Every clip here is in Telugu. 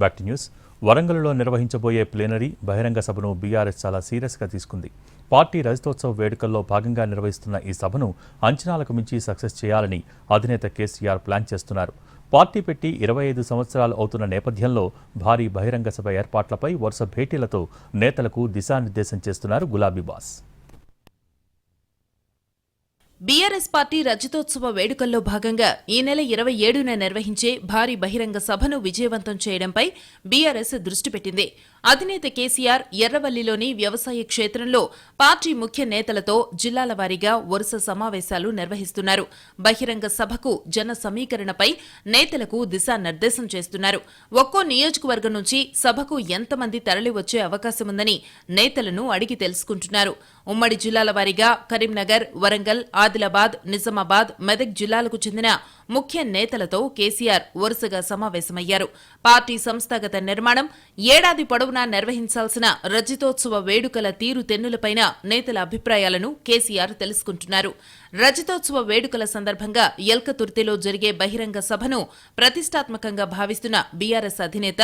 Back to news. వరంగల్లో నిర్వహించబోయే ప్లీనరీ బహిరంగ సభను బీఆర్ఎస్ చాలా సీరియస్గా తీసుకుంది. పార్టీ రజతోత్సవ వేడుకల్లో భాగంగా నిర్వహిస్తున్న ఈ సభను అంచనాలకు మించి సక్సెస్ చేయాలని అధినేత కేసీఆర్ ప్లాన్ చేస్తున్నారు. పార్టీ పెట్టి 25 సంవత్సరాలు అవుతున్న నేపథ్యంలో భారీ బహిరంగ సభ ఏర్పాట్లపై వరుస భేటీలతో నేతలకు దిశానిర్దేశం చేస్తున్నారు గులాబీ బాస్. బీఆర్ఎస్ పార్టీ రజతోత్సవ వేడుకల్లో భాగంగా ఈ నెల 27న నిర్వహించే భారీ బహిరంగ సభను విజయవంతం చేయడంపై బీఆర్ఎస్ దృష్టి పెట్టింది. అధినేత కేసీఆర్ ఎర్రవల్లిలోని వ్యవసాయ క్షేత్రంలో పార్టీ ముఖ్య నేతలతో జిల్లాల వారీగా వరుస సమావేశాలు నిర్వహిస్తున్నారు. బహిరంగ సభకు జన సమీకరణపై నేతలకు దిశానిర్దేశం చేస్తున్నారు. ఒక్కో నియోజకవర్గం నుంచి సభకు ఎంతమంది తరలివచ్చే అవకాశముందని నేతలను అడిగి తెలుసుకుంటున్నారు. ఉమ్మడి జిల్లాల వారీగా కరీంనగర్, వరంగల్, ఆదిలాబాద్, నిజామాబాద్, మెదక్ జిల్లాలకు చెందిన ముఖ్య నేతలతో కేసీఆర్ వరుసగా సమావేశమయ్యారు. పార్టీ సంస్థాగత నిర్మాణం, ఏడాది పొడవునా నిర్వహించాల్సిన రజతోత్సవ వేడుకల తీరుతెన్నులపైన నేతల అభిప్రాయాలను కేసీఆర్ తెలుసుకుంటున్నారు. రజతోత్సవ వేడుకల సందర్భంగా ఎల్కతుర్తిలో జరిగే బహిరంగ సభను ప్రతిష్టాత్మకంగా భావిస్తున్న బీఆర్ఎస్ అధినేత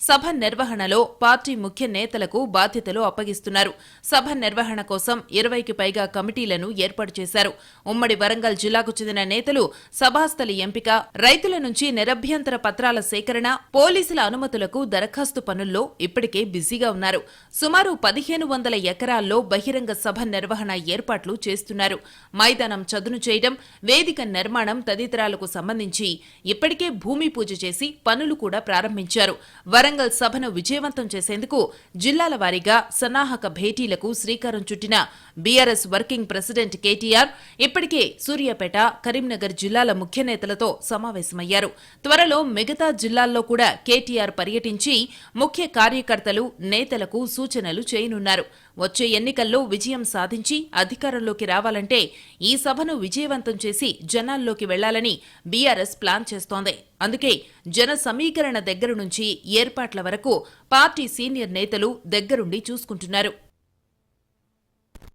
సభ నిర్వహణలో పార్టీ ముఖ్య నేతలకు బాధ్యతలు అప్పగిస్తున్నారు. సభ నిర్వహణ కోసం 20కి పైగా కమిటీలను ఏర్పాటు చేశారు. ఉమ్మడి వరంగల్ జిల్లాకు చెందిన నేతలు సభాస్థలి ఎంపిక, రైతుల నుంచి నిరభ్యంతర పత్రాల సేకరణ, పోలీసుల అనుమతులకు దరఖాస్తు పనుల్లో ఇప్పటికే బిజీగా ఉన్నారు. సుమారు 1500 ఎకరాల్లో బహిరంగ సభ నిర్వహణ ఏర్పాట్లు చేస్తున్నారు. మైదానం చదును చేయడం, వేదిక నిర్మాణం తదితరాలకు సంబంధించి ఇప్పటికే భూమి పూజ చేసి పనులు కూడా ప్రారంభించారు. వరంగల్ సభను విజయవంతం చేసేందుకు జిల్లాల వారీగా సన్నాహక భేటీలకు శ్రీకారం చుట్టిన బీఆర్ఎస్ వర్కింగ్ ప్రెసిడెంట్ కేటీఆర్ ఇప్పటికే సూర్యాపేట, కరీంనగర్ జిల్లాల ముఖ్య నేతలతో సమావేశమయ్యారు. త్వరలో మిగతా జిల్లాల్లో కూడా కేటీఆర్ పర్యటించి ముఖ్య కార్యకర్తలు, నేతలకు సూచనలు చేయనున్నారు. వచ్చే ఎన్నికల్లో విజయం సాధించి అధికారంలోకి రావాలంటే ఈ సభను విజయవంతం చేసి జనాల్లోకి వెళ్లాలని బీఆర్ఎస్ ప్లాన్ చేస్తోంది. అందుకే జన సమీకరణ దగ్గర నుంచి ఏర్పాట్ల వరకు పార్టీ సీనియర్ నేతలు దగ్గరుండి చూసుకుంటున్నారు.